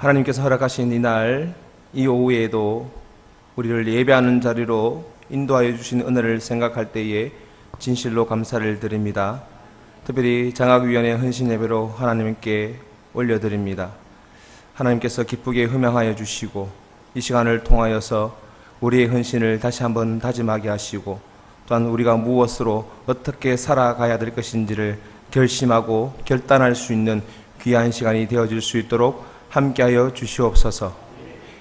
하나님께서 허락하신 이날 이 오후에도 우리를 예배하는 자리로 인도하여 주신 은혜를 생각할 때에 진실로 감사를 드립니다. 특별히 장학위원회 헌신 예배로 하나님께 올려드립니다. 하나님께서 기쁘게 흠양하여 주시고 이 시간을 통하여서 우리의 헌신을 다시 한번 다짐하게 하시고 또한 우리가 무엇으로 어떻게 살아가야 될 것인지를 결심하고 결단할 수 있는 귀한 시간이 되어질 수 있도록 함께하여 주시옵소서.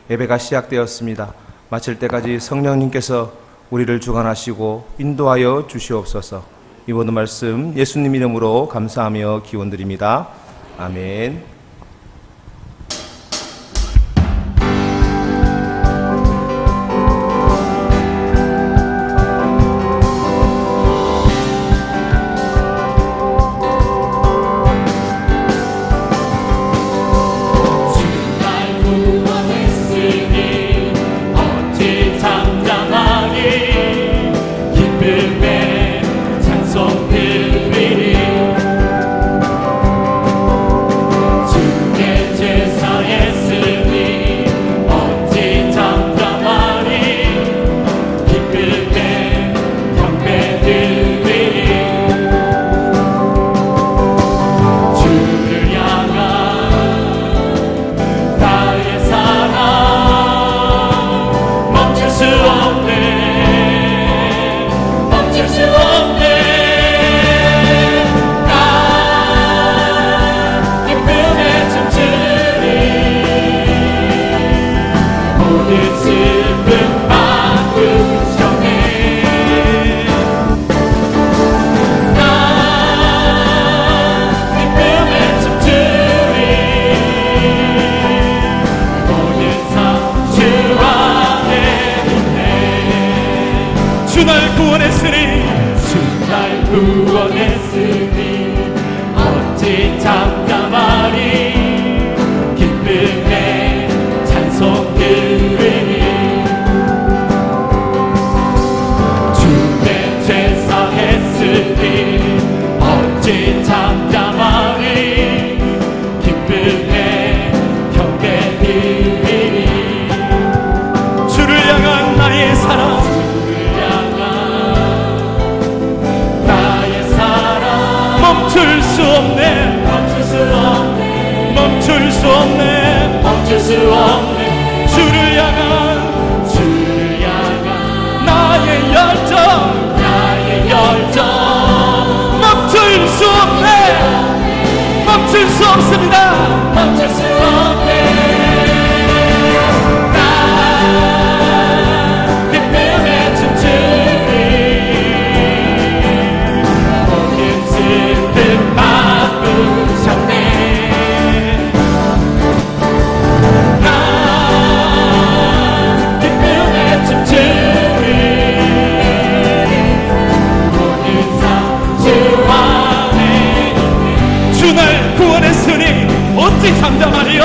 예배가 시작되었습니다. 마칠 때까지 성령님께서 우리를 주관하시고 인도하여 주시옵소서. 이 모든 말씀 예수님 이름으로 감사하며 기원드립니다. 아멘. 멈출 수 없네 주를 향한 나의 열정 멈출 수 없네 멈출 수 없습니다 멈출 수 없네 나 기쁨에 춤추리 모든 슬픔 바꾸셨네 어찌 잠잠하리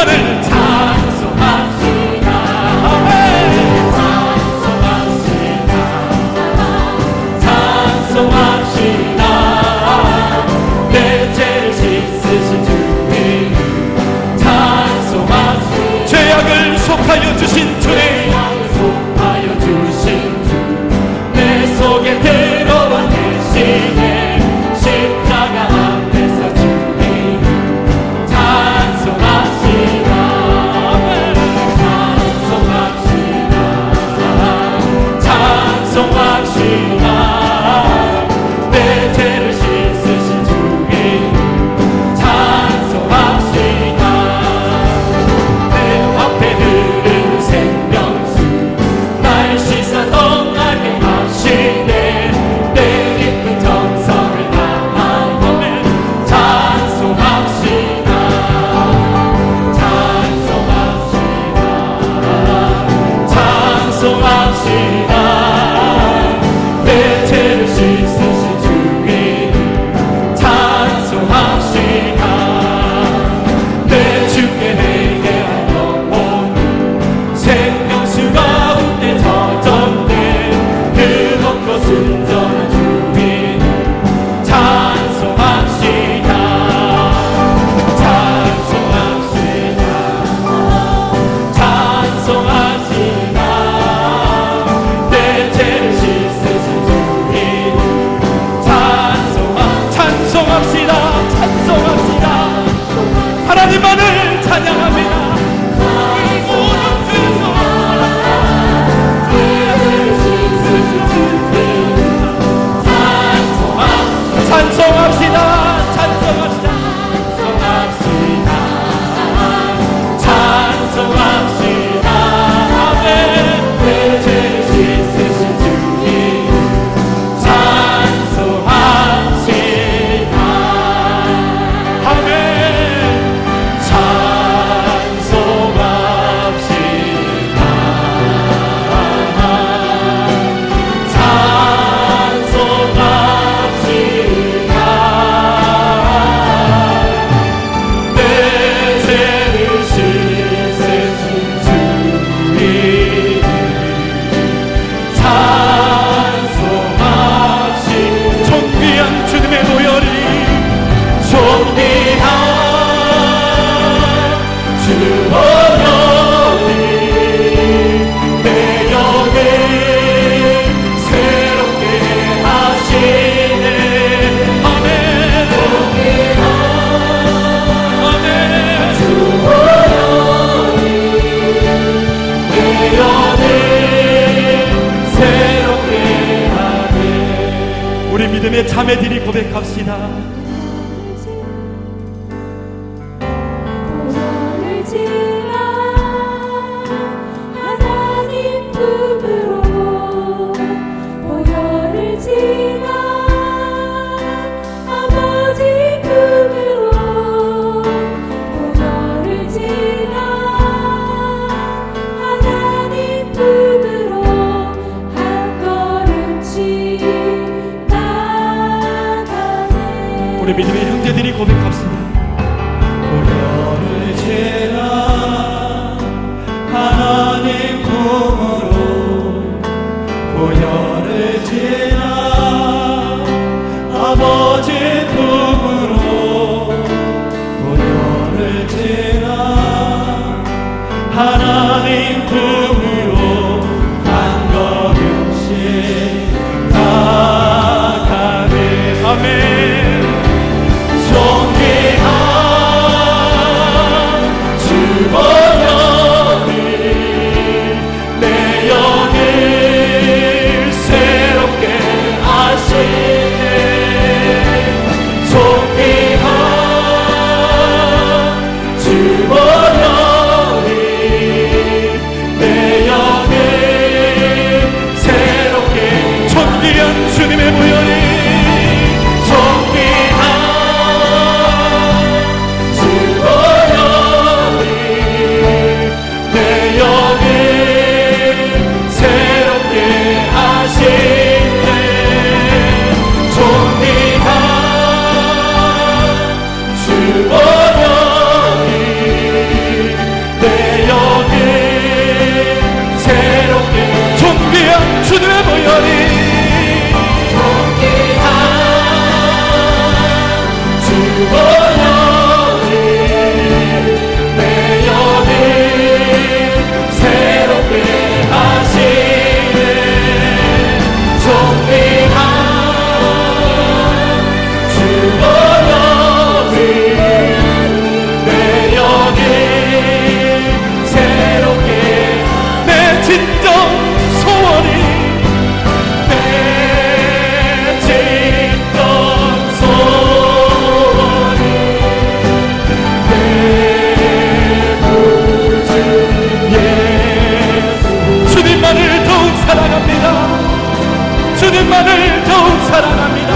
하나님만을 찬송합시다. 아멘. 찬송합시다. 내 죄를 씻으신 주님 찬송합시다. 죄악을 속하여 주신 주님 속하여 주신 주 내 속에 들어와 계시네. 십자가 앞에서 주님 찬송합시다. 찬송합시다. 찬송합시다. 내 죄를 씻으신 주님 찬송합시다. 내 앞에 흐르는 생명수 날 씻어 성하게 하시네. 내 깊은 정성을 다하여 찬송합시다. 찬송합시다. 찬송합시다. 내 죄를 씻으신 주님 찬송합시다. 내 주께 회개한 영혼 생명수 가운데 젖었네. 뜨겁고 순전한 주님 찬송합시다. 찬송합시다. 찬송합시다. 내 죄를 씻으신 주님 찬송합시다. 찬송합시다. 하나님만을 찬양합니다. 모든 죄에서 찬송합시다. 찬송합시다. 찬송합시다. 아멘. 내 죄를 씻으신 주님 찬송합시다. 아멘. 믿음의 자매들이 고백합시다. 보혈을 지나 하나님 품으로 보혈을 지나 아버지 품으로 보혈을 지나 하나님 품으로 한 걸음씩 나가네. 우리 믿음의 형제들이 고백합시다. 보혈을 지나 하나님 품으로 보혈을 지나 아버지 품으로 보혈을 지나 하나님 품으로 한 걸음씩 나가네. 아멘. 주만을 더욱 사랑합니다.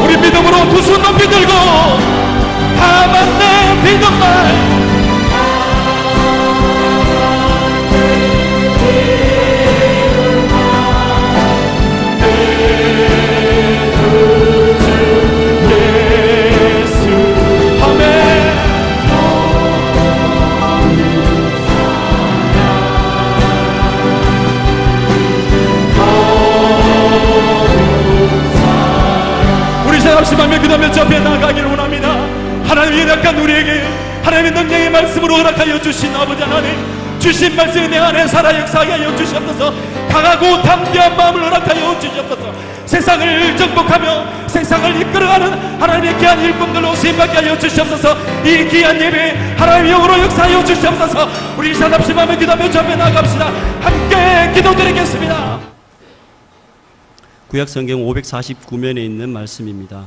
우리 믿음으로 두 손 높이 들고 다 맞는 믿음만 합심하며 그 다음에 저 앞에 나가기를 원합니다. 하나님이 약간 우리에게 하나님의 능력의 말씀으로 허락하여 주신 아버지 하나님, 주신 말씀이 내 안에 살아 역사하게 하여 주시옵소서. 강하고 담대한 마음을 허락하여 주시옵소서. 세상을 정복하며 세상을 이끌어가는 하나님의 귀한 일꾼들로 쓰임받게 하여 주시옵소서. 이 귀한 예배 하나님의 영으로 역사하여 주시옵소서. 우리 합심하며 그 다음에 저 앞에 나갑시다. 함께 기도드리겠습니다. 구약성경 549면에 있는 말씀입니다.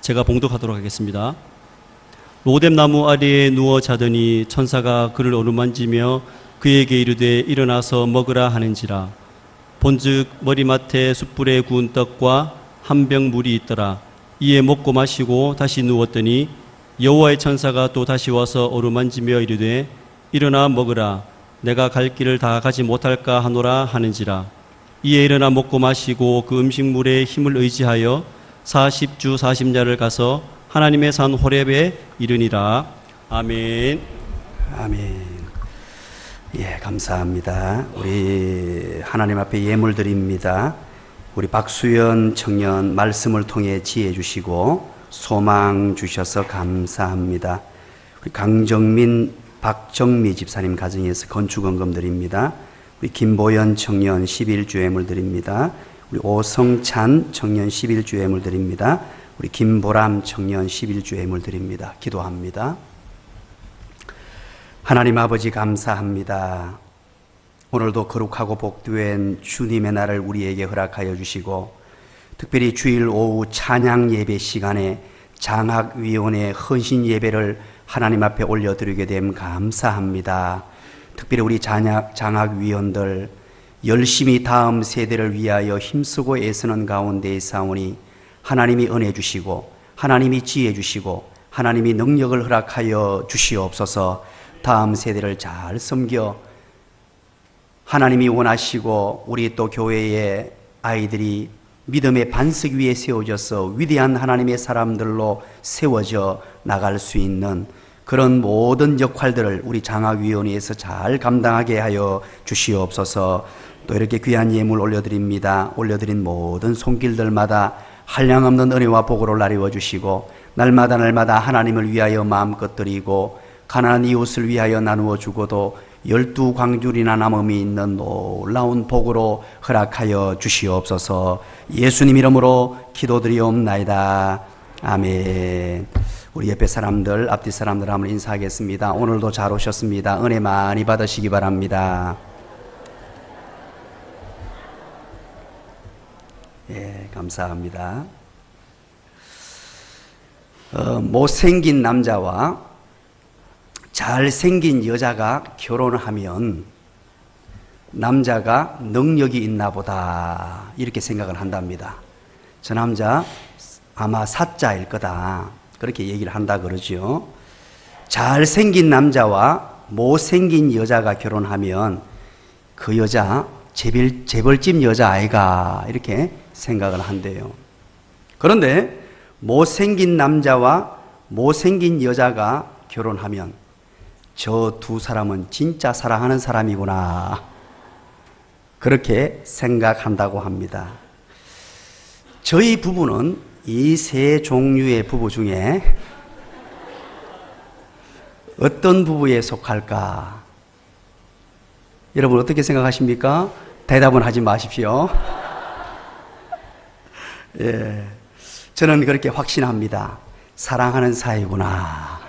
제가 봉독하도록 하겠습니다. 로뎀나무 아래에 누워 자더니 천사가 그를 어루만지며 그에게 이르되 일어나서 먹으라 하는지라. 본즉 머리맡에 숯불에 구운 떡과 한 병 물이 있더라. 이에 먹고 마시고 다시 누웠더니 여호와의 천사가 또 다시 와서 어루만지며 이르되 일어나 먹으라. 내가 갈 길을 다 가지 못할까 하노라 하는지라. 이에 일어나 먹고 마시고 그 음식물에 힘을 의지하여 40주 40야를 가서 하나님의 산 호렙에 이르니라. 아멘. 아멘. 예, 감사합니다. 우리 하나님 앞에 예물 드립니다. 우리 박수연 청년 말씀을 통해 지혜 주시고 소망 주셔서 감사합니다. 우리 강정민 박정미 집사님 가정에서 건축원금 드립니다. 우리 김보연 청년 11주 예물 드립니다. 우리 오성찬 청년 11주 예물 드립니다. 우리 김보람 청년 11주 예물 드립니다. 기도합니다. 하나님 아버지 감사합니다. 오늘도 거룩하고 복된 주님의 날을 우리에게 허락하여 주시고 특별히 주일 오후 찬양 예배 시간에 장학위원회 헌신 예배를 하나님 앞에 올려드리게 됨 감사합니다. 특별히 우리 장학위원들 열심히 다음 세대를 위하여 힘쓰고 애쓰는 가운데에 사오니 하나님이 은혜 주시고 하나님이 지혜 주시고 하나님이 능력을 허락하여 주시옵소서. 다음 세대를 잘 섬겨 하나님이 원하시고 우리 또 교회의 아이들이 믿음의 반석 위에 세워져서 위대한 하나님의 사람들로 세워져 나갈 수 있는 그런 모든 역할들을 우리 장학위원회에서 잘 감당하게 하여 주시옵소서. 또 이렇게 귀한 예물 올려드립니다. 올려드린 모든 손길들마다 한량없는 은혜와 복으로 나리워 주시고 날마다 하나님을 위하여 마음껏 드리고 가난한 이웃을 위하여 나누어 주고도 12광줄이나 남음이 있는 놀라운 복으로 허락하여 주시옵소서. 예수님 이름으로 기도드리옵나이다. 아멘. 우리 옆에 사람들, 앞뒤 사람들 한번 인사하겠습니다. 오늘도 잘 오셨습니다. 은혜 많이 받으시기 바랍니다. 예, 감사합니다. 못생긴 남자와 잘생긴 여자가 결혼하면 남자가 능력이 있나 보다 이렇게 생각을 한답니다. 저 남자 아마 사자일 거다 그렇게 얘기를 한다 그러죠. 잘생긴 남자와 못생긴 여자가 결혼하면 그 여자 재벌집 여자 아이가 이렇게 생각을 한대요. 그런데 못생긴 남자와 못생긴 여자가 결혼하면 저 두 사람은 진짜 사랑하는 사람이구나 그렇게 생각한다고 합니다. 저희 부부는 이 세 종류의 부부 중에 어떤 부부에 속할까? 여러분 어떻게 생각하십니까? 대답은 하지 마십시오. 예, 저는 그렇게 확신합니다. 사랑하는 사이구나.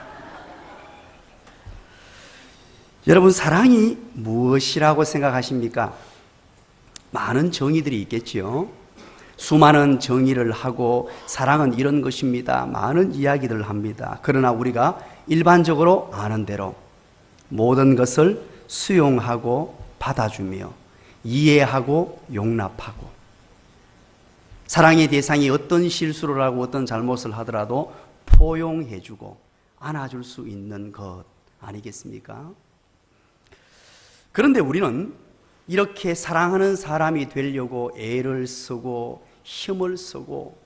여러분 사랑이 무엇이라고 생각하십니까? 많은 정의들이 있겠죠. 수많은 정의를 하고 사랑은 이런 것입니다. 많은 이야기들을 합니다. 그러나 우리가 일반적으로 아는 대로 모든 것을 수용하고 받아주며 이해하고 용납하고 사랑의 대상이 어떤 실수를 하고 어떤 잘못을 하더라도 포용해주고 안아줄 수 있는 것 아니겠습니까? 그런데 우리는 이렇게 사랑하는 사람이 되려고 애를 쓰고 힘을 쓰고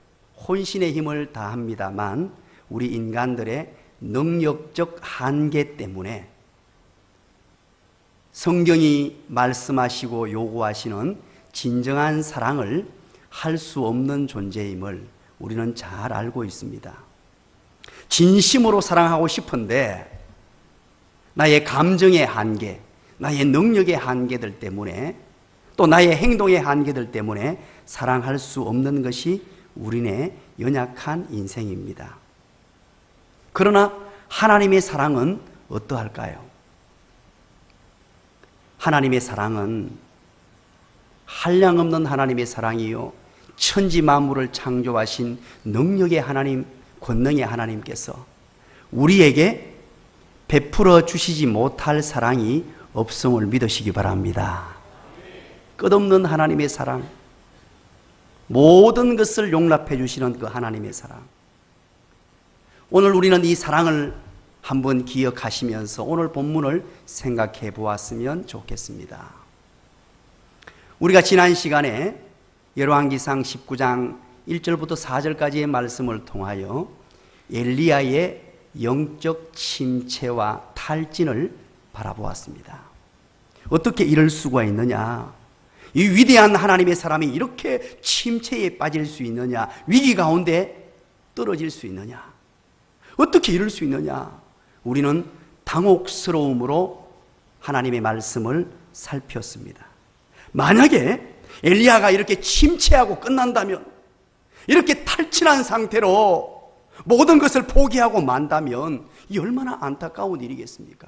혼신의 힘을 다합니다만 우리 인간들의 능력적 한계 때문에 성경이 말씀하시고 요구하시는 진정한 사랑을 할 수 없는 존재임을 우리는 잘 알고 있습니다. 진심으로 사랑하고 싶은데 나의 감정의 한계, 나의 능력의 한계들 때문에 또 나의 행동의 한계들 때문에 사랑할 수 없는 것이 우리네 연약한 인생입니다. 그러나 하나님의 사랑은 어떠할까요? 하나님의 사랑은 한량없는 하나님의 사랑이요 천지 만물을 창조하신 능력의 하나님, 권능의 하나님께서 우리에게 베풀어 주시지 못할 사랑이 없음을 믿으시기 바랍니다. 끝없는 하나님의 사랑, 모든 것을 용납해 주시는 그 하나님의 사랑. 오늘 우리는 이 사랑을 한번 기억하시면서 오늘 본문을 생각해 보았으면 좋겠습니다. 우리가 지난 시간에 열왕기상 19장 1절부터 4절까지의 말씀을 통하여 엘리야의 영적 침체와 탈진을 바라보았습니다. 어떻게 이럴 수가 있느냐? 이 위대한 하나님의 사람이 이렇게 침체에 빠질 수 있느냐? 위기 가운데 떨어질 수 있느냐? 어떻게 이럴 수 있느냐? 우리는 당혹스러움으로 하나님의 말씀을 살폈습니다. 만약에 엘리야가 이렇게 침체하고 끝난다면, 이렇게 탈진한 상태로 모든 것을 포기하고 만다면 이 얼마나 안타까운 일이겠습니까?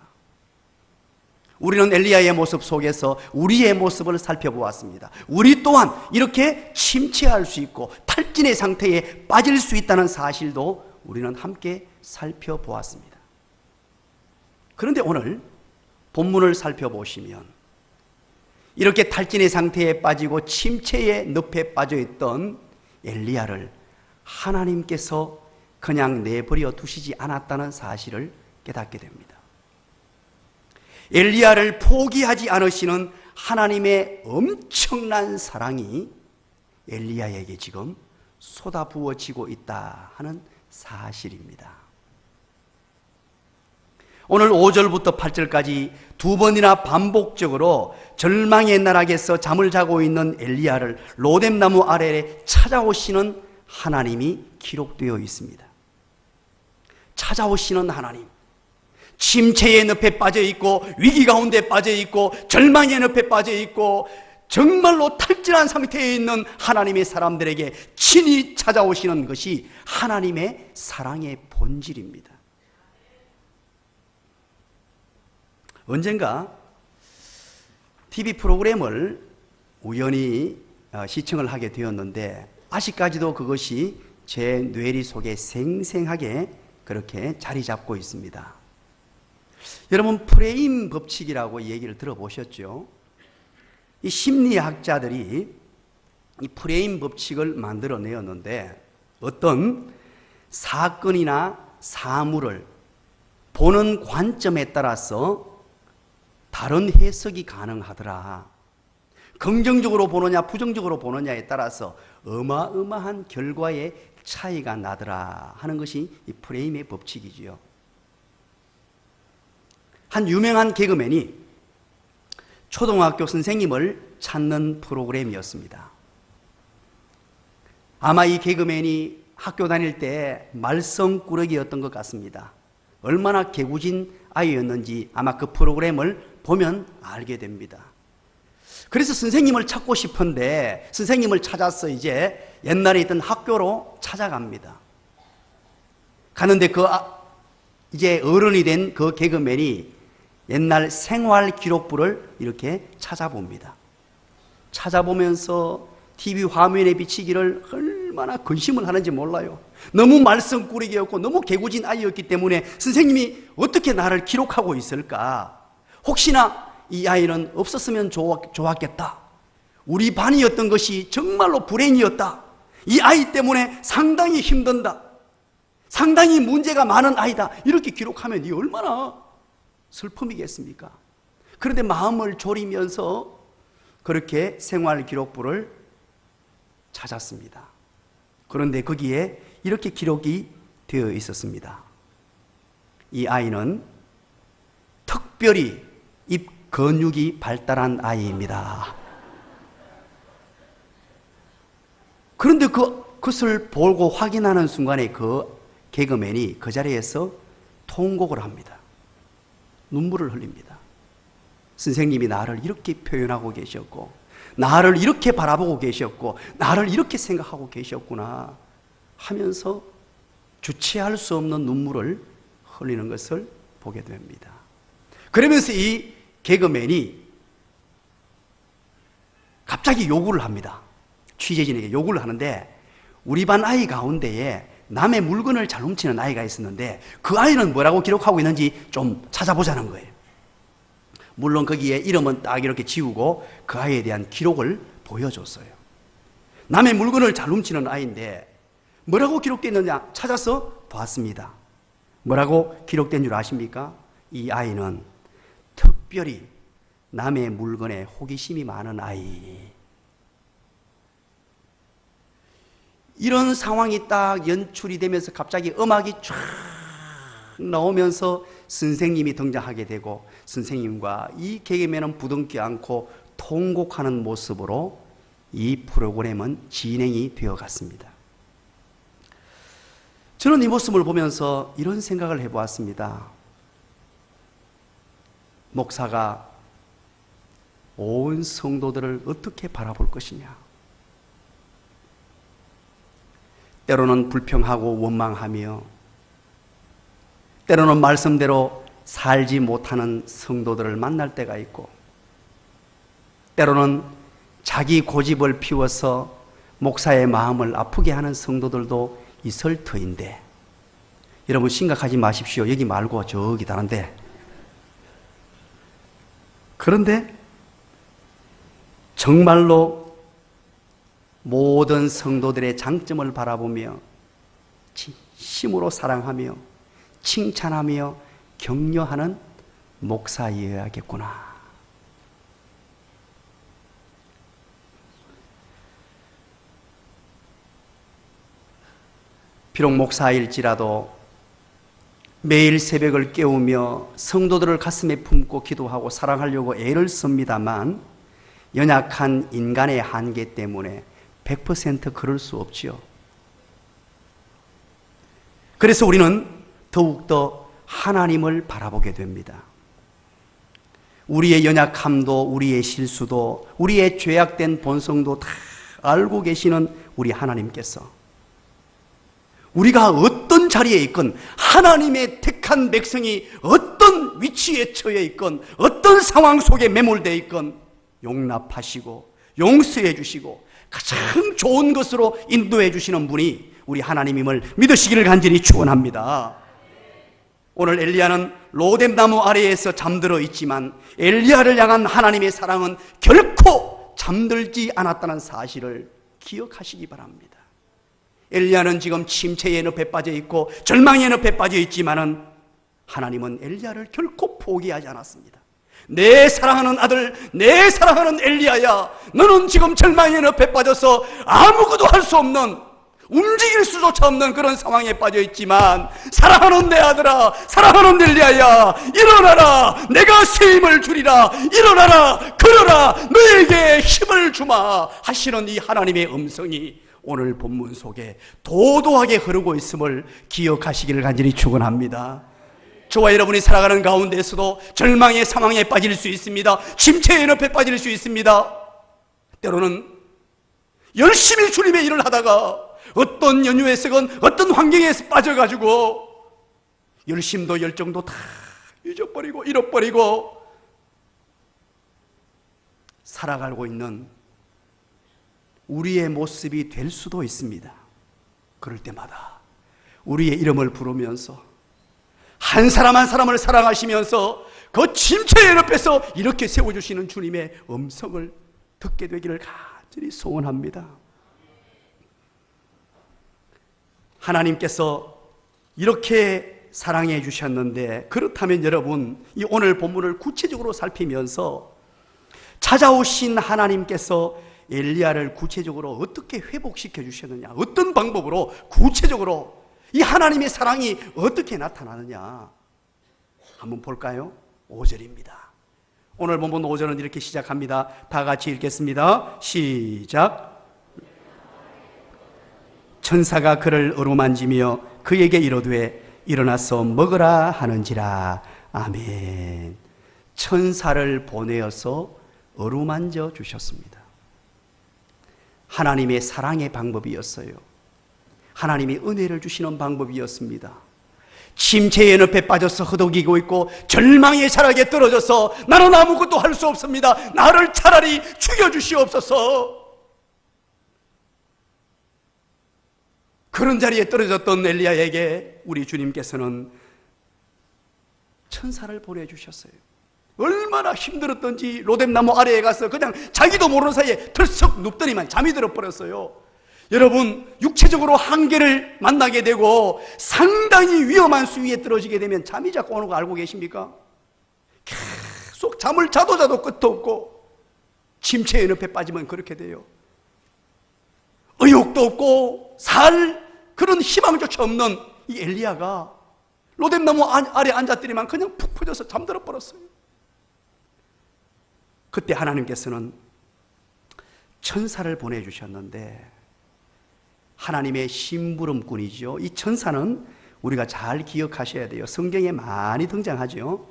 우리는 엘리야의 모습 속에서 우리의 모습을 살펴보았습니다. 우리 또한 이렇게 침체할 수 있고 탈진의 상태에 빠질 수 있다는 사실도 우리는 함께 살펴보았습니다. 그런데 오늘 본문을 살펴보시면 이렇게 탈진의 상태에 빠지고 침체의 늪에 빠져있던 엘리야를 하나님께서 그냥 내버려 두시지 않았다는 사실을 깨닫게 됩니다. 엘리야를 포기하지 않으시는 하나님의 엄청난 사랑이 엘리야에게 지금 쏟아부어지고 있다 하는 사실입니다. 오늘 5절부터 8절까지 두 번이나 반복적으로 절망의 나락에서 잠을 자고 있는 엘리야를 로뎀나무 아래에 찾아오시는 하나님이 기록되어 있습니다. 찾아오시는 하나님, 침체의 늪에 빠져 있고 위기 가운데 빠져 있고 절망의 늪에 빠져 있고 정말로 탈진한 상태에 있는 하나님의 사람들에게 친히 찾아오시는 것이 하나님의 사랑의 본질입니다. 언젠가 TV 프로그램을 우연히 시청을 하게 되었는데 아직까지도 그것이 제 뇌리 속에 생생하게 그렇게 자리 잡고 있습니다. 여러분, 프레임 법칙이라고 얘기를 들어보셨죠? 이 심리학자들이 이 프레임 법칙을 만들어내었는데 어떤 사건이나 사물을 보는 관점에 따라서 다른 해석이 가능하더라. 긍정적으로 보느냐 부정적으로 보느냐에 따라서 어마어마한 결과의 차이가 나더라 하는 것이 이 프레임의 법칙이지요. 한 유명한 개그맨이 초등학교 선생님을 찾는 프로그램이었습니다. 아마 이 개그맨이 학교 다닐 때 말썽꾸러기였던 것 같습니다. 얼마나 개구진 아이였는지 아마 그 프로그램을 보면 알게 됩니다. 그래서 선생님을 찾고 싶은데 선생님을 찾아서 이제 옛날에 있던 학교로 찾아갑니다. 가는데 이제 어른이 된 그 개그맨이 옛날 생활 기록부를 이렇게 찾아봅니다. 찾아보면서 TV 화면에 비치기를 얼마나 근심을 하는지 몰라요. 너무 말썽꾸러기였고 너무 개구진 아이였기 때문에 선생님이 어떻게 나를 기록하고 있을까 혹시나 이 아이는 없었으면 좋았겠다. 우리 반이었던 것이 정말로 불행이었다. 이 아이 때문에 상당히 힘든다. 상당히 문제가 많은 아이다. 이렇게 기록하면 이 얼마나 슬픔이겠습니까? 그런데 마음을 졸이면서 그렇게 생활 기록부를 찾았습니다. 그런데 거기에 이렇게 기록이 되어 있었습니다. 이 아이는 특별히 입 근육이 발달한 아이입니다. 그런데 그것을 보고 확인하는 순간에 그 개그맨이 그 자리에서 통곡을 합니다. 눈물을 흘립니다. 선생님이 나를 이렇게 표현하고 계셨고, 나를 이렇게 바라보고 계셨고, 나를 이렇게 생각하고 계셨구나 하면서 주체할 수 없는 눈물을 흘리는 것을 보게 됩니다. 그러면서 이 개그맨이 갑자기 요구를 합니다. 취재진에게 요구를 하는데, 우리 반 아이 가운데에 남의 물건을 잘 훔치는 아이가 있었는데 그 아이는 뭐라고 기록하고 있는지 좀 찾아보자는 거예요. 물론 거기에 이름은 딱 이렇게 지우고 그 아이에 대한 기록을 보여줬어요. 남의 물건을 잘 훔치는 아이인데 뭐라고 기록되어 있느냐 찾아서 봤습니다. 뭐라고 기록된 줄 아십니까? 이 아이는 특별히 남의 물건에 호기심이 많은 아이. 이런 상황이 딱 연출이 되면서 갑자기 음악이 쫙 나오면서 선생님이 등장하게 되고, 선생님과 이 개그맨은 부둥켜 안고 통곡하는 모습으로 이 프로그램은 진행이 되어 갔습니다. 저는 이 모습을 보면서 이런 생각을 해보았습니다. 목사가 온 성도들을 어떻게 바라볼 것이냐. 때로는 불평하고 원망하며, 때로는 말씀대로 살지 못하는 성도들을 만날 때가 있고, 때로는 자기 고집을 피워서 목사의 마음을 아프게 하는 성도들도 있을 터인데, 여러분 심각하지 마십시오. 여기 말고 저기 다른데. 그런데 정말로 모든 성도들의 장점을 바라보며 진심으로 사랑하며 칭찬하며 격려하는 목사여야겠구나. 비록 목사일지라도 매일 새벽을 깨우며 성도들을 가슴에 품고 기도하고 사랑하려고 애를 씁니다만, 연약한 인간의 한계 때문에 100% 그럴 수 없지요. 그래서 우리는 더욱더 하나님을 바라보게 됩니다. 우리의 연약함도, 우리의 실수도, 우리의 죄악된 본성도 다 알고 계시는 우리 하나님께서 우리가 어떤 자리에 있건, 하나님의 택한 백성이 어떤 위치에 처해 있건, 어떤 상황 속에 매몰되어 있건 용납하시고 용서해 주시고 가장 좋은 것으로 인도해 주시는 분이 우리 하나님임을 믿으시기를 간절히 축원합니다. 오늘 엘리야는 로뎀나무 아래에서 잠들어 있지만 엘리야를 향한 하나님의 사랑은 결코 잠들지 않았다는 사실을 기억하시기 바랍니다. 엘리야는 지금 침체의 늪에 빠져 있고 절망의 늪에 빠져 있지만은 하나님은 엘리야를 결코 포기하지 않았습니다. 내 사랑하는 아들, 내 사랑하는 엘리야야, 너는 지금 절망의 늪에 빠져서 아무것도 할 수 없는, 움직일 수조차 없는 그런 상황에 빠져 있지만, 사랑하는 내 아들아, 사랑하는 엘리야야, 일어나라, 내가 새 힘을 주리라, 일어나라, 걸어라, 너에게 힘을 주마 하시는 이 하나님의 음성이 오늘 본문 속에 도도하게 흐르고 있음을 기억하시기를 간절히 축원합니다. 저와 여러분이 살아가는 가운데에서도 절망의 상황에 빠질 수 있습니다. 침체의 늪에 빠질 수 있습니다. 때로는 열심히 주님의 일을 하다가 어떤 연유에서건 어떤 환경에서 빠져가지고 열심도 열정도 다 잊어버리고 잃어버리고 살아가고 있는 우리의 모습이 될 수도 있습니다. 그럴 때마다 우리의 이름을 부르면서 한 사람 한 사람을 사랑하시면서 그 침체의 옆에서 이렇게 세워주시는 주님의 음성을 듣게 되기를 간절히 소원합니다. 하나님께서 이렇게 사랑해 주셨는데, 그렇다면 여러분, 이 오늘 본문을 구체적으로 살피면서 찾아오신 하나님께서 엘리야를 구체적으로 어떻게 회복시켜 주셨느냐, 어떤 방법으로 구체적으로 이 하나님의 사랑이 어떻게 나타나느냐 한번 볼까요? 5절입니다. 오늘 본문 5절은 이렇게 시작합니다. 다 같이 읽겠습니다. 시작. 천사가 그를 어루만지며 그에게 이르되 일어나서 먹으라 하는지라. 아멘. 천사를 보내어서 어루만져 주셨습니다. 하나님의 사랑의 방법이었어요. 하나님이 은혜를 주시는 방법이었습니다. 침체의 늪에 빠져서 허덕이고 있고 절망의 자락에 떨어져서 나는 아무것도 할 수 없습니다, 나를 차라리 죽여주시옵소서, 그런 자리에 떨어졌던 엘리야에게 우리 주님께서는 천사를 보내주셨어요. 얼마나 힘들었던지 로뎀나무 아래에 가서 그냥 자기도 모르는 사이에 털썩 눕더니만 잠이 들어버렸어요. 여러분, 육체적으로 한계를 만나게 되고 상당히 위험한 수위에 떨어지게 되면 잠이 자꾸 오는 거 알고 계십니까? 계속 잠을 자도 끝도 없고 침체의 늪에 빠지면 그렇게 돼요. 의욕도 없고 살 그런 희망조차 없는 이 엘리야가 로뎀나무 아래 앉았더니만 그냥 푹 퍼져서 잠들어 버렸어요. 그때 하나님께서는 천사를 보내주셨는데, 하나님의 심부름꾼이죠. 이 천사는 우리가 잘 기억하셔야 돼요. 성경에 많이 등장하죠.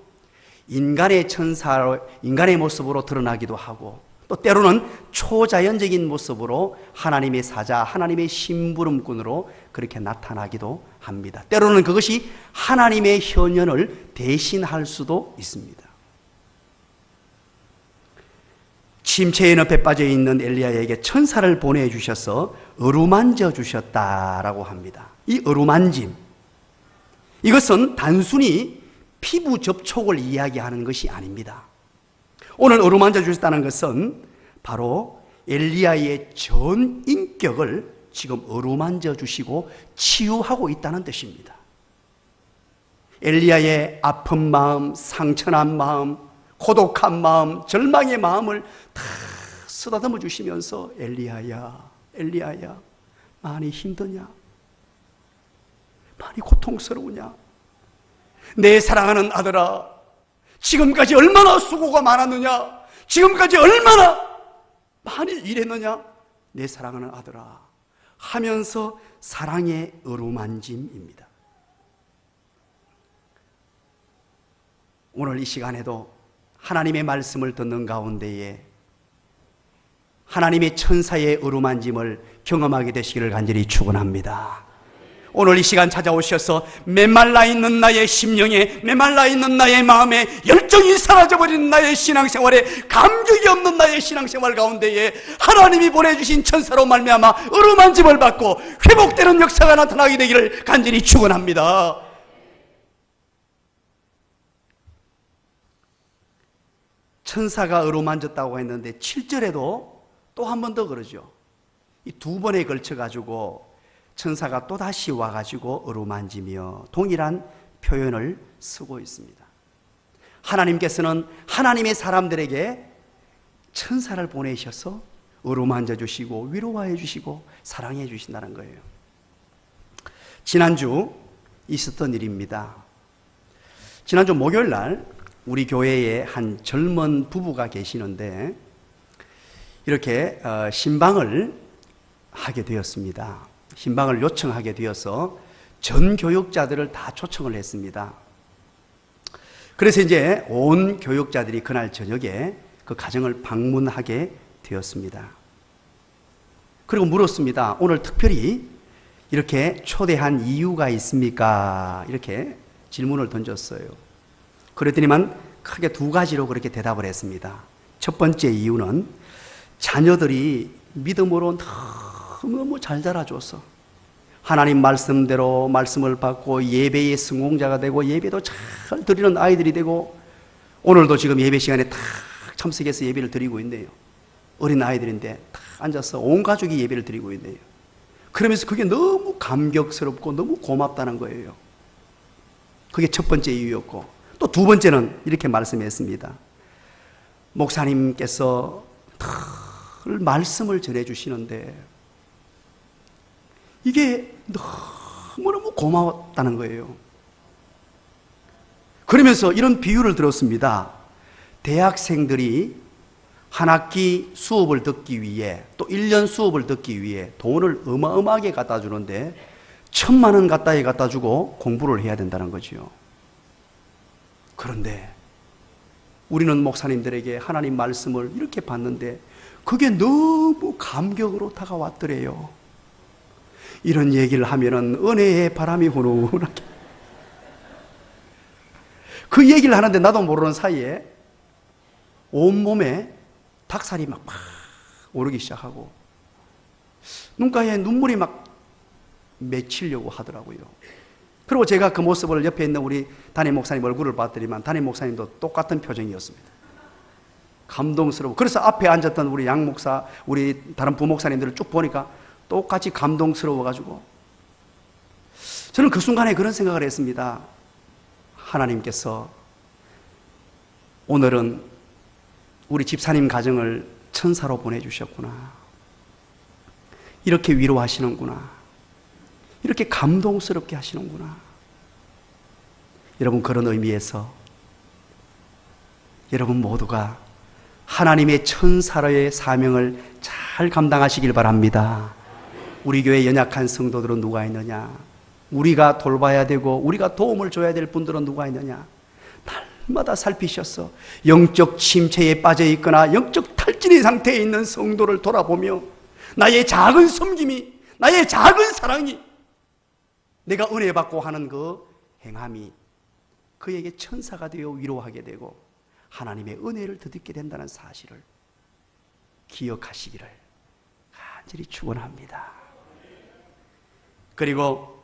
인간의 천사, 인간의 모습으로 드러나기도 하고, 또 때로는 초자연적인 모습으로 하나님의 사자, 하나님의 심부름꾼으로 그렇게 나타나기도 합니다. 때로는 그것이 하나님의 현현을 대신할 수도 있습니다. 침체의 늪에 빠져있는 엘리야에게 천사를 보내주셔서 어루만져 주셨다라고 합니다. 이 어루만짐, 이것은 단순히 피부 접촉을 이야기하는 것이 아닙니다. 오늘 어루만져 주셨다는 것은 바로 엘리야의 전 인격을 지금 어루만져 주시고 치유하고 있다는 뜻입니다. 엘리야의 아픈 마음, 상처난 마음, 고독한 마음, 절망의 마음을 다 쓰다듬어 주시면서 엘리야야, 엘리야야, 많이 힘드냐? 많이 고통스러우냐? 내 사랑하는 아들아, 지금까지 얼마나 수고가 많았느냐? 지금까지 얼마나 많이 일했느냐? 내 사랑하는 아들아 하면서 사랑의 어루만짐입니다. 오늘 이 시간에도 하나님의 말씀을 듣는 가운데에 하나님의 천사의 어루만짐을 경험하게 되시기를 간절히 축원합니다. 오늘 이 시간 찾아오셔서 메말라 있는 나의 심령에, 메말라 있는 나의 마음에, 열정이 사라져버린 나의 신앙생활에, 감격이 없는 나의 신앙생활 가운데에 하나님이 보내주신 천사로 말미암아 어루만짐을 받고 회복되는 역사가 나타나게 되기를 간절히 축원합니다. 천사가 어루만졌다고 했는데 7절에도 또 한 번 더 그러죠. 이 두 번에 걸쳐 가지고 천사가 또다시 와가지고 어루만지며 동일한 표현을 쓰고 있습니다. 하나님께서는 하나님의 사람들에게 천사를 보내셔서 어루만져 주시고 위로해 주시고 사랑해 주신다는 거예요. 지난주 있었던 일입니다. 지난주 목요일 날 우리 교회에 한 젊은 부부가 계시는데 이렇게 신방을 하게 되었습니다. 신방을 요청하게 되어서 전 교육자들을 다 초청을 했습니다. 그래서 이제 온 교육자들이 그날 저녁에 그 가정을 방문하게 되었습니다. 그리고 물었습니다. 오늘 특별히 이렇게 초대한 이유가 있습니까? 이렇게 질문을 던졌어요. 그랬더니만 크게 두 가지로 그렇게 대답을 했습니다. 첫 번째 이유는 자녀들이 믿음으로 너무 잘 자라줘서 하나님 말씀대로 말씀을 받고 예배의 성공자가 되고 예배도 잘 드리는 아이들이 되고 오늘도 지금 예배 시간에 탁 참석해서 예배를 드리고 있네요. 어린 아이들인데 탁 앉아서 온 가족이 예배를 드리고 있네요. 그러면서 그게 너무 감격스럽고 너무 고맙다는 거예요. 그게 첫 번째 이유였고, 또 두 번째는 이렇게 말씀했습니다. 목사님께서 늘 말씀을 전해주시는데 이게 너무너무 고마웠다는 거예요. 그러면서 이런 비유를 들었습니다. 대학생들이 한 학기 수업을 듣기 위해, 또 1년 수업을 듣기 위해 돈을 어마어마하게 갖다 주는데 1,000만 원 가까이 갖다 주고 공부를 해야 된다는 거지요. 그런데 우리는 목사님들에게 하나님 말씀을 이렇게 받는데 그게 너무 감격으로 다가왔더래요. 이런 얘기를 하면은 은혜의 바람이 후루룩하게, 그 얘기를 하는데 나도 모르는 사이에 온몸에 닭살이 막 오르기 시작하고 눈가에 눈물이 막 맺히려고 하더라고요. 그리고 제가 그 모습을 옆에 있는 우리 담임 목사님 얼굴을 봤더니만 담임 목사님도 똑같은 표정이었습니다. 감동스러워. 그래서 앞에 앉았던 우리 양 목사, 우리 다른 부목사님들을 쭉 보니까 똑같이 감동스러워가지고 저는 그 순간에 그런 생각을 했습니다. 하나님께서 오늘은 우리 집사님 가정을 천사로 보내주셨구나. 이렇게 위로하시는구나. 이렇게 감동스럽게 하시는구나. 여러분, 그런 의미에서 여러분 모두가 하나님의 천사로의 사명을 잘 감당하시길 바랍니다. 우리 교회 연약한 성도들은 누가 있느냐? 우리가 돌봐야 되고 우리가 도움을 줘야 될 분들은 누가 있느냐? 날마다 살피셔서 영적 침체에 빠져 있거나 영적 탈진의 상태에 있는 성도를 돌아보며 나의 작은 섬김이, 나의 작은 사랑이, 내가 은혜 받고 하는 그 행함이 그에게 천사가 되어 위로하게 되고 하나님의 은혜를 덧입게 된다는 사실을 기억하시기를 간절히 축원합니다. 그리고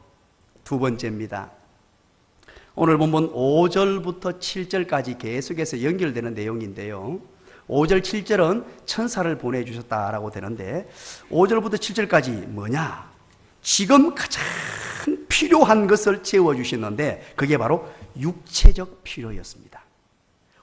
두 번째입니다. 오늘 본문 5절부터 7절까지 계속해서 연결되는 내용인데요. 5절, 7절은 천사를 보내주셨다라고 되는데 5절부터 7절까지 뭐냐? 지금 가장 필요한 것을 채워주시는데 그게 바로 육체적 필요였습니다.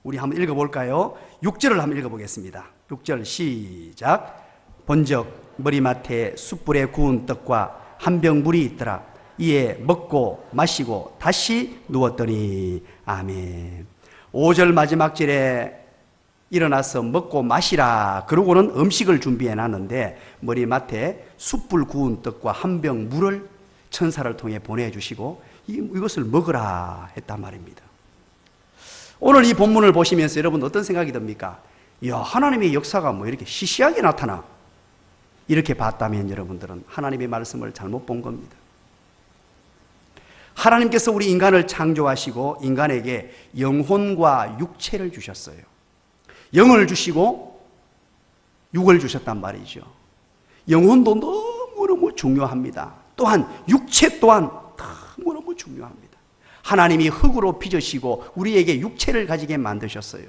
우리 한번 읽어볼까요? 6절을 한번 읽어보겠습니다. 6절 시작. 본적 머리맡에 숯불에 구운 떡과 한 병 물이 있더라. 이에 먹고 마시고 다시 누웠더니 아멘. 5절 마지막 절에 일어나서 먹고 마시라 그러고는 음식을 준비해 놨는데 머리맡에 숯불 구운 떡과 한 병 물을 천사를 통해 보내주시고 이것을 먹으라 했단 말입니다. 오늘 이 본문을 보시면서 여러분 어떤 생각이 듭니까? 이야, 하나님의 역사가 뭐 이렇게 시시하게 나타나? 이렇게 봤다면 여러분들은 하나님의 말씀을 잘못 본 겁니다. 하나님께서 우리 인간을 창조하시고 인간에게 영혼과 육체를 주셨어요. 영을 주시고 육을 주셨단 말이죠. 영혼도 너무너무 중요합니다. 또한 육체 또한 너무너무 중요합니다. 하나님이 흙으로 빚으시고 우리에게 육체를 가지게 만드셨어요.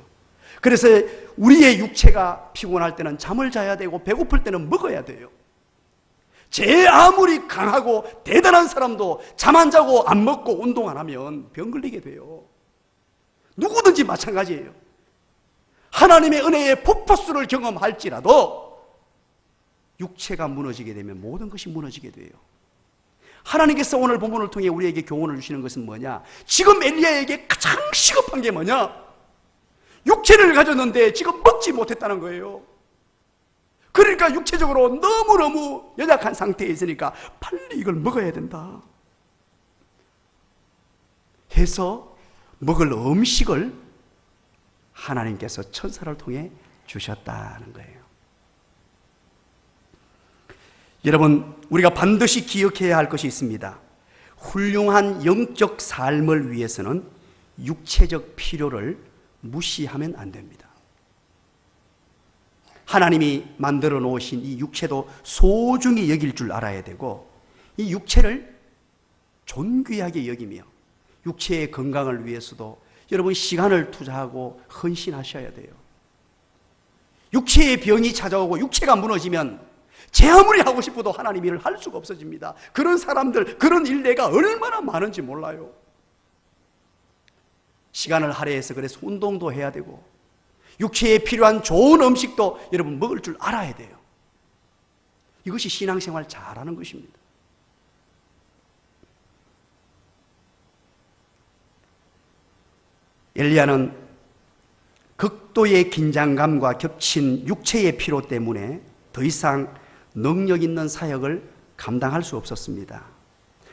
그래서 우리의 육체가 피곤할 때는 잠을 자야 되고 배고플 때는 먹어야 돼요. 제 아무리 강하고 대단한 사람도 잠 안 자고 안 먹고 운동 안 하면 병 걸리게 돼요. 누구든지 마찬가지예요. 하나님의 은혜의 폭포수를 경험할지라도 육체가 무너지게 되면 모든 것이 무너지게 돼요. 하나님께서 오늘 본문을 통해 우리에게 교훈을 주시는 것은 뭐냐? 지금 엘리야에게 가장 시급한 게 뭐냐? 육체를 가졌는데 지금 먹지 못했다는 거예요. 그러니까 육체적으로 너무너무 연약한 상태에 있으니까 빨리 이걸 먹어야 된다 해서 먹을 음식을 하나님께서 천사를 통해 주셨다는 거예요. 여러분, 우리가 반드시 기억해야 할 것이 있습니다. 훌륭한 영적 삶을 위해서는 육체적 필요를 무시하면 안 됩니다. 하나님이 만들어 놓으신 이 육체도 소중히 여길 줄 알아야 되고 이 육체를 존귀하게 여기며 육체의 건강을 위해서도 여러분 시간을 투자하고 헌신하셔야 돼요. 육체의 병이 찾아오고 육체가 무너지면 제 아무리 하고 싶어도 하나님 일을 할 수가 없어집니다. 그런 사람들, 그런 일례가 얼마나 많은지 몰라요. 시간을 할애해서 그래서 운동도 해야 되고 육체에 필요한 좋은 음식도 여러분 먹을 줄 알아야 돼요. 이것이 신앙생활 잘하는 것입니다. 엘리야는 극도의 긴장감과 겹친 육체의 피로 때문에 더 이상 능력 있는 사역을 감당할 수 없었습니다.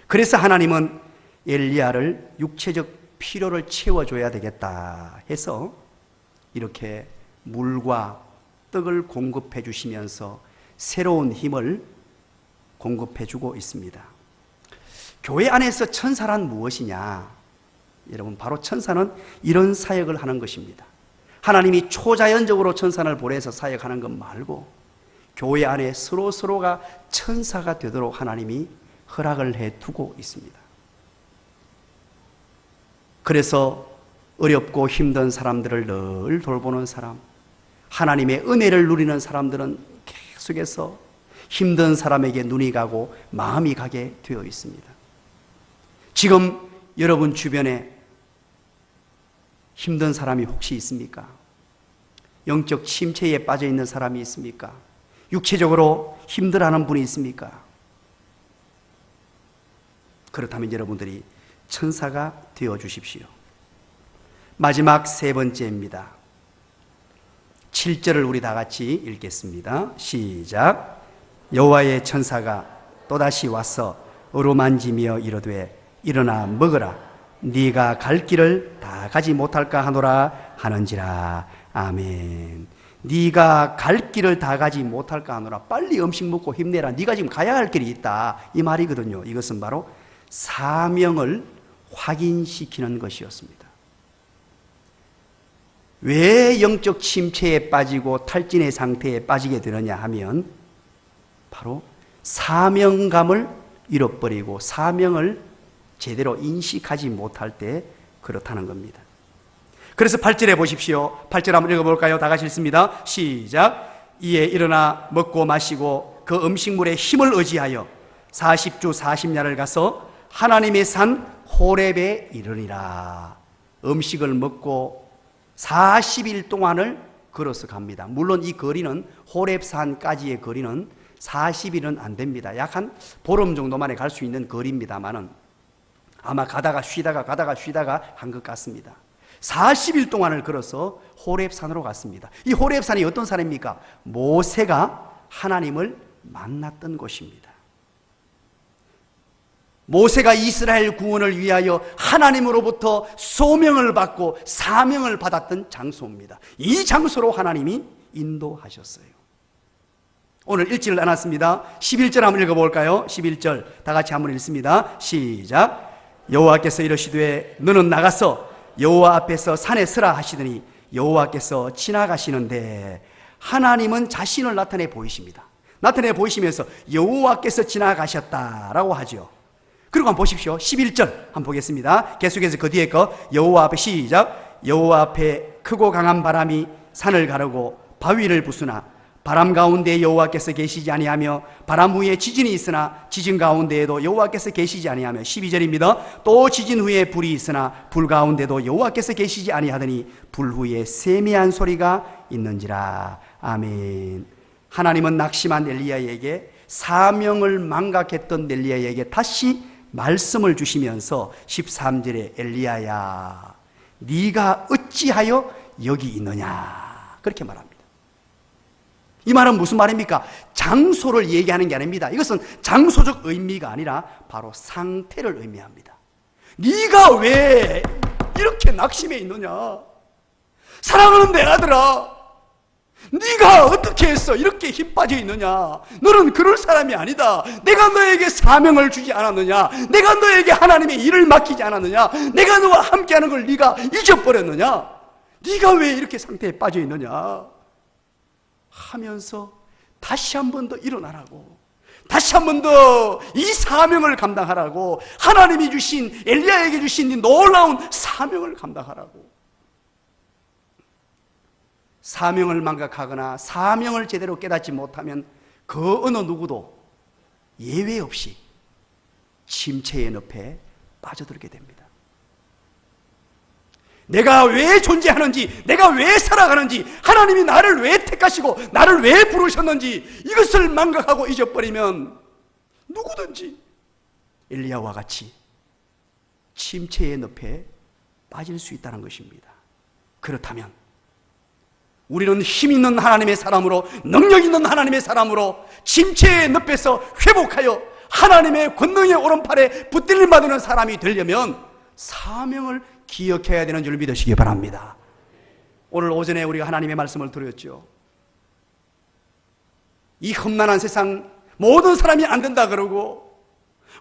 그래서 하나님은 엘리야를 육체적 필요를 채워줘야 되겠다 해서 이렇게 물과 떡을 공급해 주시면서 새로운 힘을 공급해 주고 있습니다. 교회 안에서 천사란 무엇이냐? 여러분, 바로 천사는 이런 사역을 하는 것입니다. 하나님이 초자연적으로 천사를 보내서 사역하는 것 말고 교회 안에 서로가 천사가 되도록 하나님이 허락을 해 두고 있습니다. 그래서 어렵고 힘든 사람들을 늘 돌보는 사람, 하나님의 은혜를 누리는 사람들은 계속해서 힘든 사람에게 눈이 가고 마음이 가게 되어 있습니다. 지금 여러분 주변에 힘든 사람이 혹시 있습니까? 영적 침체에 빠져 있는 사람이 있습니까? 육체적으로 힘들어하는 분이 있습니까? 그렇다면 여러분들이 천사가 되어 주십시오. 마지막 세 번째입니다. 7절을 우리 다 같이 읽겠습니다. 시작. 여호와의 천사가 또다시 와서 어루만지며 이르되 일어나 먹으라. 네가 갈 길을 다 가지 못할까 하노라 하는지라. 아멘. 네가 갈 길을 다 가지 못할까 하노라. 빨리 음식 먹고 힘내라. 네가 지금 가야 할 길이 있다, 이 말이거든요. 이것은 바로 사명을 확인시키는 것이었습니다. 왜 영적 침체에 빠지고 탈진의 상태에 빠지게 되느냐 하면 바로 사명감을 잃어버리고 사명을 제대로 인식하지 못할 때 그렇다는 겁니다. 그래서 8절에 보십시오. 8절 한번 읽어볼까요? 다 같이 읽습니다. 시작. 이에 일어나 먹고 마시고 그 음식물에 힘을 의지하여 40주 40야를 가서 하나님의 산 호렙에 이르니라. 음식을 먹고 40일 동안을 걸어서 갑니다. 물론 이 거리는 호렙산까지의 거리는 40일은 안 됩니다. 약 한 보름 정도만에 갈 수 있는 거리입니다만은 아마 가다가 쉬다가 한 것 같습니다. 40일 동안을 걸어서 호렙산으로 갔습니다. 이 호렙산이 어떤 산입니까? 모세가 하나님을 만났던 곳입니다. 모세가 이스라엘 구원을 위하여 하나님으로부터 소명을 받고 사명을 받았던 장소입니다. 이 장소로 하나님이 인도하셨어요. 오늘 읽지를 않았습니다. 11절 한번 읽어볼까요? 11절 다 같이 한번 읽습니다. 시작. 여호와께서 이르시되 너는 나가서 여호와 앞에서 산에 서라 하시더니 여호와께서 지나가시는데 하나님은 자신을 나타내 보이십니다. 나타내 보이시면서 여호와께서 지나가셨다라고 하죠. 그리고 한번 보십시오. 11절 한번 보겠습니다. 계속해서 그 뒤에 거 여호와 앞에 시작. 여호와 앞에 크고 강한 바람이 산을 가르고 바위를 부수나 바람 가운데 여호와께서 계시지 아니하며 바람 후에 지진이 있으나 지진 가운데에도 여호와께서 계시지 아니하며 12절입니다. 또 지진 후에 불이 있으나 불 가운데도 여호와께서 계시지 아니하더니 불 후에 세미한 소리가 있는지라. 아멘. 하나님은 낙심한 엘리야에게 사명을 망각했던 엘리야에게 다시 말씀을 주시면서 13절에 엘리야야 네가 어찌하여 여기 있느냐 그렇게 말합니다. 이 말은 무슨 말입니까? 장소를 얘기하는 게 아닙니다. 이것은 장소적 의미가 아니라 바로 상태를 의미합니다. 네가 왜 이렇게 낙심해 있느냐? 사랑하는 내 아들아, 네가 어떻게 했어? 이렇게 힘 빠져 있느냐? 너는 그럴 사람이 아니다. 내가 너에게 사명을 주지 않았느냐? 내가 너에게 하나님의 일을 맡기지 않았느냐? 내가 너와 함께하는 걸 네가 잊어버렸느냐? 네가 왜 이렇게 상태에 빠져 있느냐? 하면서 다시 한 번 더 일어나라고, 다시 한 번 더 이 사명을 감당하라고, 하나님이 주신, 엘리야에게 주신 이 놀라운 사명을 감당하라고. 사명을 망각하거나 사명을 제대로 깨닫지 못하면 그 어느 누구도 예외 없이 침체의 늪에 빠져들게 됩니다. 내가 왜 존재하는지, 내가 왜 살아가는지, 하나님이 나를 왜 택하시고 나를 왜 부르셨는지 이것을 망각하고 잊어버리면 누구든지 엘리야와 같이 침체의 늪에 빠질 수 있다는 것입니다. 그렇다면 우리는 힘 있는 하나님의 사람으로, 능력 있는 하나님의 사람으로 침체의 늪에서 회복하여 하나님의 권능의 오른팔에 붙들림 받는 사람이 되려면 사명을 기억해야 되는 줄 믿으시기 바랍니다. 오늘 오전에 우리가 하나님의 말씀을 들었죠. 이 험난한 세상 모든 사람이 안 된다 그러고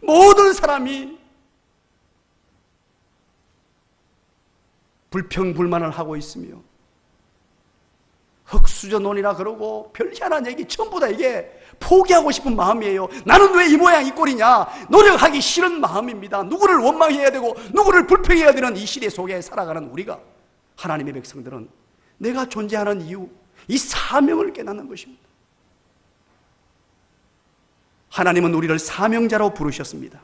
모든 사람이 불평불만을 하고 있으며 흑수저논이라 그러고 별 희한한 얘기 전부 다 이게 포기하고 싶은 마음이에요. 나는 왜 이 모양 이 꼴이냐, 노력하기 싫은 마음입니다. 누구를 원망해야 되고 누구를 불평해야 되는 이 시대 속에 살아가는 우리가, 하나님의 백성들은 내가 존재하는 이유, 이 사명을 깨닫는 것입니다. 하나님은 우리를 사명자로 부르셨습니다.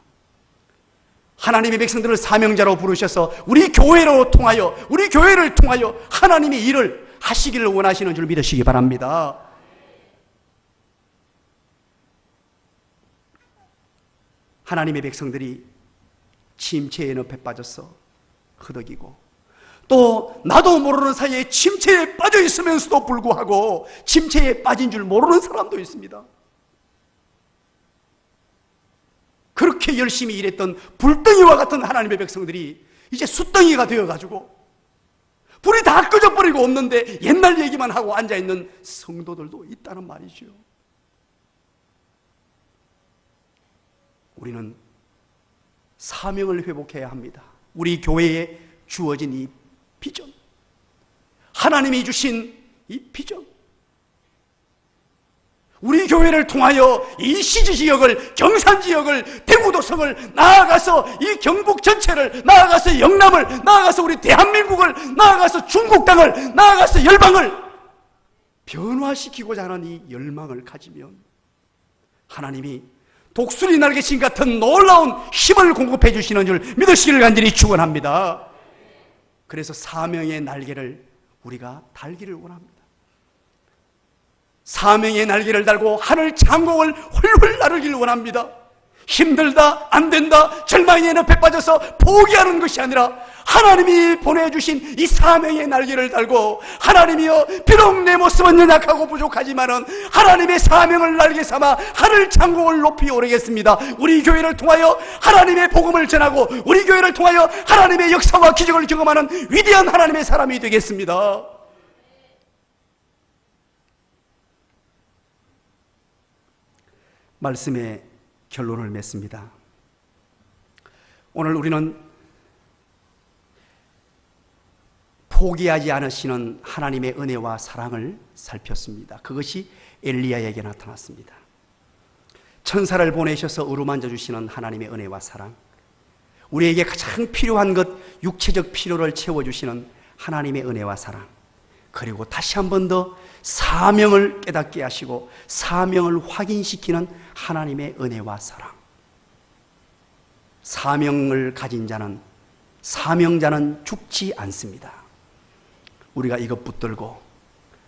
하나님의 백성들을 사명자로 부르셔서 우리 교회를 통하여 하나님의 일을 하시기를 원하시는 줄 믿으시기 바랍니다. 하나님의 백성들이 침체의 늪에 빠져서 흐덕이고, 또 나도 모르는 사이에 침체에 빠져 있으면서도 불구하고 침체에 빠진 줄 모르는 사람도 있습니다. 그렇게 열심히 일했던 불덩이와 같은 하나님의 백성들이 이제 숯덩이가 되어가지고 불이 다 꺼져버리고 없는데 옛날 얘기만 하고 앉아있는 성도들도 있다는 말이죠. 우리는 사명을 회복해야 합니다. 우리 교회에 주어진 이 비전, 하나님이 주신 이 비전, 우리 교회를 통하여 이 시지지역을, 경산지역을, 대구도성을, 나아가서 이 경북 전체를, 나아가서 영남을, 나아가서 우리 대한민국을, 나아가서 중국 땅을, 나아가서 열방을 변화시키고자 하는 이 열망을 가지면 하나님이 독수리 날개신 같은 놀라운 힘을 공급해 주시는 줄 믿으시기를 간절히 축원합니다. 그래서 사명의 날개를 우리가 달기를 원합니다. 사명의 날개를 달고 하늘 창공을 훌훌 나르기를 원합니다. 힘들다, 안 된다, 절망의 늪에 빠져서 포기하는 것이 아니라 하나님이 보내주신 이 사명의 날개를 달고, 하나님이여 비록 내 모습은 연약하고 부족하지만은 하나님의 사명을 날개 삼아 하늘 창공을 높이 오르겠습니다. 우리 교회를 통하여 하나님의 복음을 전하고 우리 교회를 통하여 하나님의 역사와 기적을 경험하는 위대한 하나님의 사람이 되겠습니다. 말씀의 결론을 맺습니다. 오늘 우리는 포기하지 않으시는 하나님의 은혜와 사랑을 살폈습니다. 그것이 엘리야에게 나타났습니다. 천사를 보내셔서 어루만져 주시는 하나님의 은혜와 사랑, 우리에게 가장 필요한 것, 육체적 필요를 채워주시는 하나님의 은혜와 사랑, 그리고 다시 한 번 더 사명을 깨닫게 하시고 사명을 확인시키는 하나님의 은혜와 사랑. 사명을 가진 자는, 사명자는 죽지 않습니다. 우리가 이것 붙들고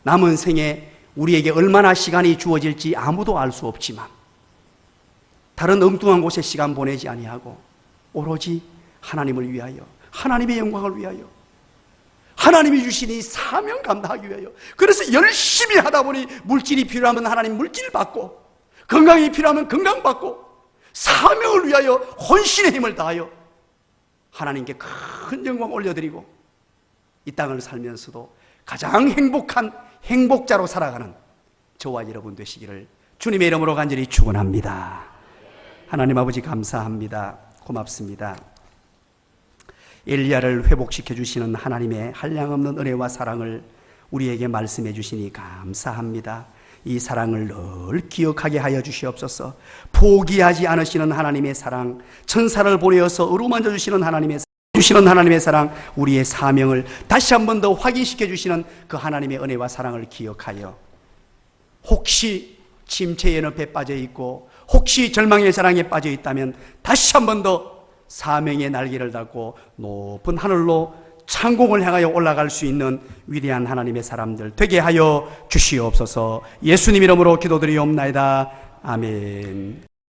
남은 생에 우리에게 얼마나 시간이 주어질지 아무도 알 수 없지만 다른 엉뚱한 곳에 시간 보내지 아니하고 오로지 하나님을 위하여, 하나님의 영광을 위하여, 하나님이 주신 이 사명 감당하기 위하여, 그래서 열심히 하다 보니 물질이 필요하면 하나님 물질 받고, 건강이 필요하면 건강 받고, 사명을 위하여 혼신의 힘을 다하여 하나님께 큰 영광 올려드리고 이 땅을 살면서도 가장 행복한 행복자로 살아가는 저와 여러분 되시기를 주님의 이름으로 간절히 축원합니다. 하나님 아버지 감사합니다. 고맙습니다. 엘리야를 회복시켜 주시는 하나님의 한량없는 은혜와 사랑을 우리에게 말씀해 주시니 감사합니다. 이 사랑을 늘 기억하게 하여 주시옵소서. 포기하지 않으시는 하나님의 사랑, 천사를 보내어서 어루만져 주시는 하나님의 사랑, 우리의 사명을 다시 한 번 더 확인시켜 주시는 그 하나님의 은혜와 사랑을 기억하여 혹시 침체의 늪에 빠져 있고 혹시 절망의 사랑에 빠져 있다면 다시 한 번 더 사명의 날개를 달고 높은 하늘로 창공을 향하여 올라갈 수 있는 위대한 하나님의 사람들 되게 하여 주시옵소서. 예수님 이름으로 기도드리옵나이다. 아멘.